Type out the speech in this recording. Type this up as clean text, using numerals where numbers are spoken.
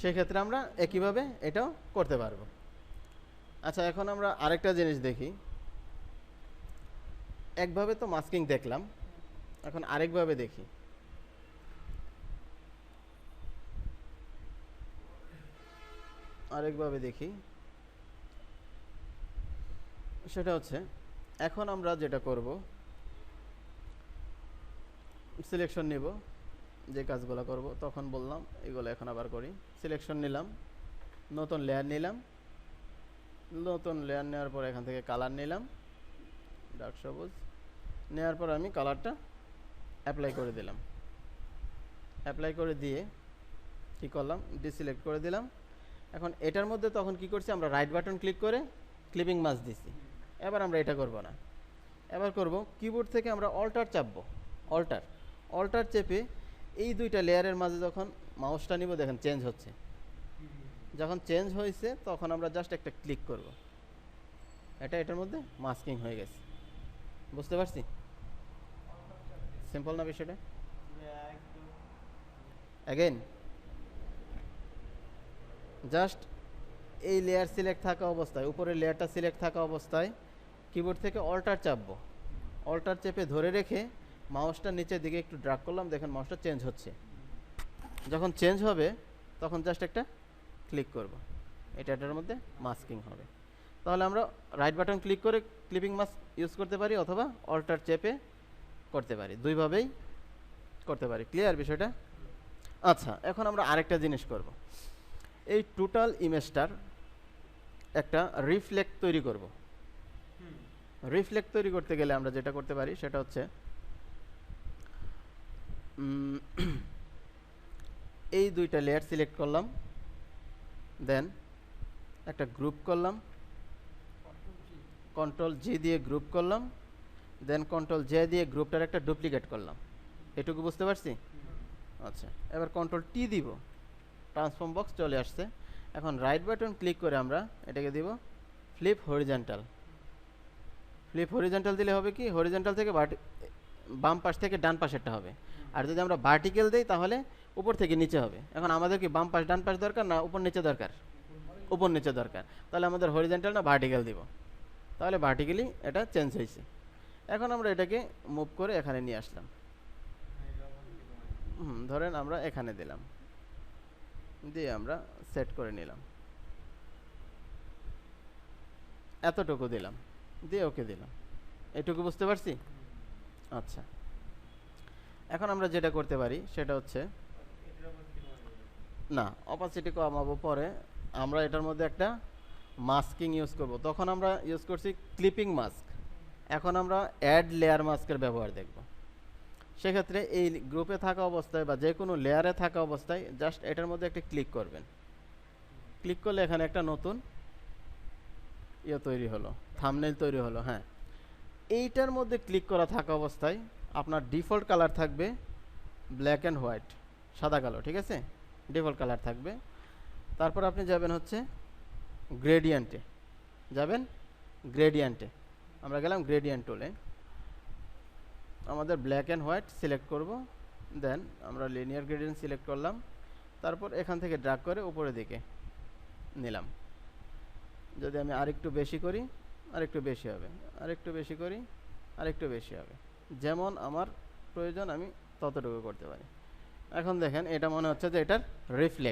সেক্ষেত্রে আমরা একইভাবে এটাও করতে পারবো। আচ্ছা, এখন আমরা আরেকটা জিনিস দেখি। একভাবে তো মাস্কিং দেখলাম, এখন আরেকভাবে দেখি। সেটা হচ্ছে, এখন আমরা যেটা করব, সিলেকশন নিব, যে কাজগুলো করব তখন বললাম এগুলো এখন আবার করি। সিলেকশন নিলাম, নতুন লেয়ার নিলাম, নতুন লেয়ার নেওয়ার পর এখান থেকে কালার নিলাম, ডার্ক সবুজ নেওয়ার পর আমি কালারটা অ্যাপ্লাই করে দিলাম। অ্যাপ্লাই করে দিয়ে কী করলাম, ডিসিলেক্ট করে দিলাম। এখন এটার মধ্যে তখন কি করছি, আমরা রাইট বাটন ক্লিক করে ক্লিপিং মাস্ক দিছি। এবার আমরা এটা করব না, এবার করব কিবোর্ড থেকে আমরা অল্টার চাপবো। অল্টার চেপে এই দুইটা লেয়ারের মাঝে যখন মাউসটা নিব, দেখেন চেঞ্জ হচ্ছে। যখন চেঞ্জ হয়েছে তখন আমরা জাস্ট একটা ক্লিক করব, এটার মধ্যে মাস্কিং হয়ে গেছে। বুঝতে পারছি? সিম্পল না বিষয়টা? অ্যাগেন জাস্ট এই লেয়ার সিলেক্ট থাকা অবস্থায়, উপরের লেয়ারটা সিলেক্ট থাকা অবস্থায় কিবোর্ড থেকে অল্টার চাপবো। অল্টার চেপে ধরে রেখে মাউসটা নিচের দিকে একটু ড্র্যাগ করলাম, দেখেন মাউসটা চেঞ্জ হচ্ছে। যখন চেঞ্জ হবে তখন জাস্ট একটা ক্লিক করব, এটার মধ্যে মাস্কিং হবে। তাহলে আমরা রাইট বাটন ক্লিক করে ক্লিপিং মাস্ক ইউজ করতে পারি, অথবা অল্টার চেপে করতে পারি, দুইভাবেই করতে পারি। ক্লিয়ার বিষয়টা? আচ্ছা, এখন আমরা আরেকটা জিনিস করব। এই টোটাল ইমেজটার একটা রিফ্লেক্ট তৈরি করব। রিফ্লেক্ট তৈরি করতে গেলে আমরা যেটা করতে পারি সেটা হচ্ছে, এই দুইটা লেয়ার সিলেক্ট করলাম, দেন একটা গ্রুপ করলাম, কন্ট্রোল জি দিয়ে গ্রুপ করলাম, দেন কন্ট্রোল জে দিয়ে গ্রুপটার একটা ডুপ্লিকেট করলাম। এটুকু বুঝতে পারছি? আচ্ছা, এবার কন্ট্রোল টি দিব, ট্রান্সফর্ম বক্স চলে আসছে। এখন রাইট বাটন ক্লিক করে আমরা এটাকে দিব ফ্লিপ হরিজন্টাল। ফ্লিপ হরিজন্টাল দিলে হবে কি, হরিজন্টাল থেকে বাম পাশ থেকে ডান পাশেরটা হবে। আর যদি আমরা ভার্টিক্যাল দিই তাহলে উপর থেকে নিচে হবে। এখন আমাদের কি বাম পাশ ডান পাশ দরকার, না উপর নিচে দরকার? উপর নিচে দরকার। তাহলে আমাদের হরিজন্টাল না ভার্টিক্যাল দিব, তাহলে ভার্টিক্যালি এটা চেঞ্জ হয়েছে। এখন আমরা এটাকে মুভ করে এখানে নিয়ে আসলাম। ধরেন আমরা এখানে দিলাম, দিয়ে আমরা সেট করে নিলাম, এতটুকু দিলাম, দিয়ে ওকে দিলাম। এটুকু বুঝতে পারছি? আচ্ছা, এখন আমরা যেটা করতে পারি সেটা হচ্ছে, না অপাসিটি কমাবো পরে, আমরা এটার মধ্যে একটা মাস্কিং ইউজ করব। তখন আমরা ইউজ করছি ক্লিপিং মাস্ক, এখন আমরা অ্যাড লেয়ার মাস্কের ব্যবহার দেখব। সেক্ষেত্রে এই গ্রুপে থাকা অবস্থায় বা যে কোনো লেয়ারে থাকা অবস্থায় জাস্ট এটার মধ্যে একটা ক্লিক করবেন। ক্লিক করলে এখানে একটা নতুন তৈরি হলো, থাম্বনেইল তৈরি হলো। হ্যাঁ, এইটার মধ্যে ক্লিক করা থাকা অবস্থায় আপনার ডিফল্ট কালার থাকবে ব্ল্যাক অ্যান্ড হোয়াইট, সাদা কালো, ঠিক আছে? ডিফল্ট কালার থাকবে। তারপর আপনি যাবেন হচ্ছে গ্রেডিয়েন্টে, আমরা গেলাম গ্রেডিয়েন্ট টুলে, আমাদের ব্ল্যাক অ্যান্ড হোয়াইট সিলেক্ট করব, দেন আমরা লিনিয়ার গ্রেডিয়েন্ট সিলেক্ট করলাম। তারপর এখান থেকে ড্র্যাগ করে উপরের দিকে নিলাম। যদি আমি আরেকটু বেশি করি, আরেকটু বেশি হবে, আরেকটু বেশি করি, আরেকটু বেশি হবে, যেমন আমার প্রয়োজন আমি ততটুকু করতে পারি। এখন দেখেন এটা মনে হচ্ছে যে এটার রিফ্লেক্ট।